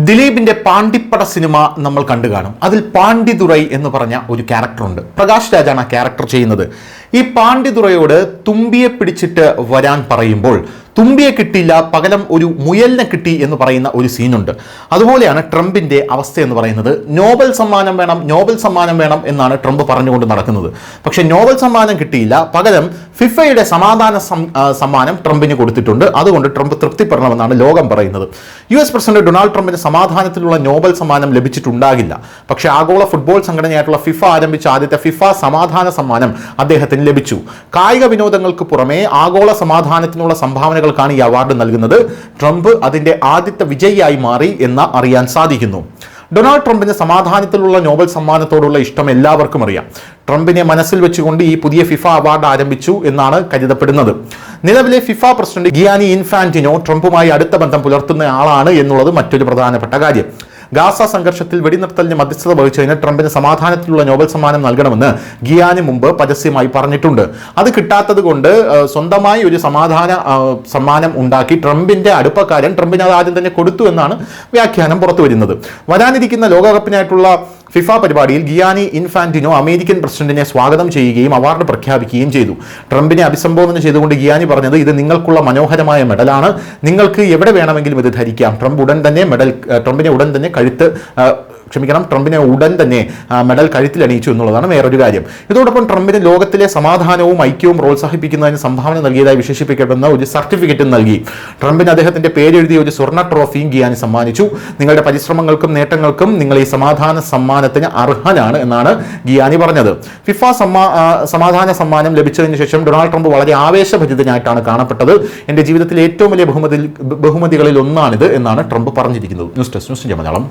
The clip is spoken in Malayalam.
ദിലീപിന്റെ പാണ്ടിപ്പട സിനിമ നമ്മൾ കണ്ടു കാണും. അതിൽ പാണ്ടിതുറൈ എന്ന് പറഞ്ഞ ഒരു ക്യാരക്ടറുണ്ട്. പ്രകാശ് രാജാണ് ആ ക്യാരക്ടർ ചെയ്യുന്നത്. ഈ പാണ്ടിതുറയോട് തുമ്പിയെ പിടിച്ചിട്ട് വരാൻ പറയുമ്പോൾ തുമ്പിയെ കിട്ടിയില്ല, പകരം ഒരു മുയലിനെ കിട്ടി എന്ന് പറയുന്ന ഒരു സീനുണ്ട്. അതുപോലെയാണ് ട്രംപിന്റെ അവസ്ഥ എന്ന് പറയുന്നത്. നോബൽ സമ്മാനം വേണം, നോബൽ സമ്മാനം വേണം എന്നാണ് ട്രംപ് പറഞ്ഞുകൊണ്ട് നടക്കുന്നത്. പക്ഷെ നോബൽ സമ്മാനം കിട്ടിയില്ല, പകരം ഫിഫയുടെ സമാധാന സമ്മാനം ട്രംപിന് കൊടുത്തിട്ടുണ്ട്. അതുകൊണ്ട് ട്രംപ് തൃപ്തിപ്പെടണമെന്നാണ് ലോകം പറയുന്നത്. US പ്രസിഡന്റ് ഡൊണാൾഡ് ട്രംപിന് സമാധാനത്തിലുള്ള നോബൽ സമ്മാനം ലഭിച്ചിട്ടുണ്ടാകില്ല. പക്ഷേ ആഗോള ഫുട്ബോൾ സംഘടനയായിട്ടുള്ള ഫിഫ ആരംഭിച്ച ആദ്യത്തെ ഫിഫ സമാധാന സമ്മാനം അദ്ദേഹത്തിന് ലഭിച്ചു. കായിക വിനോദങ്ങൾക്ക് പുറമെ ആഗോള സമാധാനത്തിനുള്ള സംഭാവനകൾക്കാണ് ഈ അവാർഡ് നൽകുന്നത്. ട്രംപ് അതിന്റെ ആദ്യത്തെ വിജയിയായി മാറി എന്ന് അറിയാൻ സാധിക്കുന്നു. ഡൊണാൾഡ് ട്രംപിന് സമാധാനത്തിലുള്ള നോബൽ സമ്മാനത്തോടുള്ള ഇഷ്ടം എല്ലാവർക്കും അറിയാം. ട്രംപിനെ മനസ്സിൽ വെച്ചുകൊണ്ട് ഈ പുതിയ ഫിഫ അവാർഡ് ആരംഭിച്ചു എന്നാണ് കരുതപ്പെടുന്നത്. നിലവിലെ ഫിഫ പ്രസിഡന്റ് ഗിയാനി ഇൻഫാന്റിനോ ട്രംപുമായി അടുത്ത ബന്ധം പുലർത്തുന്ന ആളാണ് എന്നുള്ളത് മറ്റൊരു പ്രധാനപ്പെട്ട കാര്യം. ഗാസ സംഘർഷത്തിൽ വെടിനിർത്തലിന് മധ്യസ്ഥത വഹിച്ചതിന് ട്രംപിന് സമാധാനത്തിലുള്ള നോബൽ സമ്മാനം നൽകണമെന്ന് ഗിയാനി മുമ്പ് പരസ്യമായി പറഞ്ഞിട്ടുണ്ട്. അത് കിട്ടാത്തത് കൊണ്ട് സ്വന്തമായി ഒരു സമാധാന സമ്മാനം ഉണ്ടാക്കി ട്രംപിന്റെ അടുപ്പക്കാരൻ ട്രംപിന് അത് ആദ്യം തന്നെ കൊടുത്തു എന്നാണ് വ്യാഖ്യാനം പുറത്തു വരുന്നത്. വരാനിരിക്കുന്ന ലോകകപ്പിനായിട്ടുള്ള ഫിഫ പരിപാടിയിൽ ഗിയാനി ഇൻഫാന്റിനോ അമേരിക്കൻ പ്രസിഡന്റിനെ സ്വാഗതം ചെയ്യുകയും അവാർഡ് പ്രഖ്യാപിക്കുകയും ചെയ്തു. ട്രംപിനെ അഭിസംബോധന ചെയ്തുകൊണ്ട് ഗിയാനി പറഞ്ഞത്, ഇത് നിങ്ങൾക്കുള്ള മനോഹരമായ മെഡലാണ്, നിങ്ങൾക്ക് എവിടെ വേണമെങ്കിലും ഇത് ധരിക്കാം. ട്രംപിനെ ഉടൻ തന്നെ മെഡൽ കഴുത്തിലണിയിച്ചു എന്നുള്ളതാണ് വേറൊരു കാര്യം. ഇതോടൊപ്പം ട്രംപിന് ലോകത്തിലെ സമാധാനവും ഐക്യവും പ്രോത്സാഹിപ്പിക്കുന്നതിന് സംഭാവന നൽകിയതായി വിശേഷിപ്പിക്കപ്പെടുന്ന ഒരു സർട്ടിഫിക്കറ്റും നൽകി. ട്രംപിന് അദ്ദേഹത്തിന്റെ പേരെഴുതിയ ഒരു സ്വർണ്ണ ട്രോഫിയും ഗിയാനി സമ്മാനിച്ചു. നിങ്ങളുടെ പരിശ്രമങ്ങൾക്കും നേട്ടങ്ങൾക്കും നിങ്ങൾ ഈ സമാധാന സമ്മാനത്തിന് അർഹനാണ് എന്നാണ് ഗിയാനി പറഞ്ഞത്. ഫിഫ സമാധാന സമ്മാനം ലഭിച്ചതിന് ശേഷം ഡൊണാൾഡ് ട്രംപ് വളരെ ആവേശഭരിതനായിട്ടാണ് കാണപ്പെട്ടത്. എന്റെ ജീവിതത്തിലെ ഏറ്റവും വലിയ ബഹുമതികളിൽ ഒന്നാണിത് എന്നാണ് ട്രംപ് പറഞ്ഞിരിക്കുന്നത്. News desk news India Malayalam.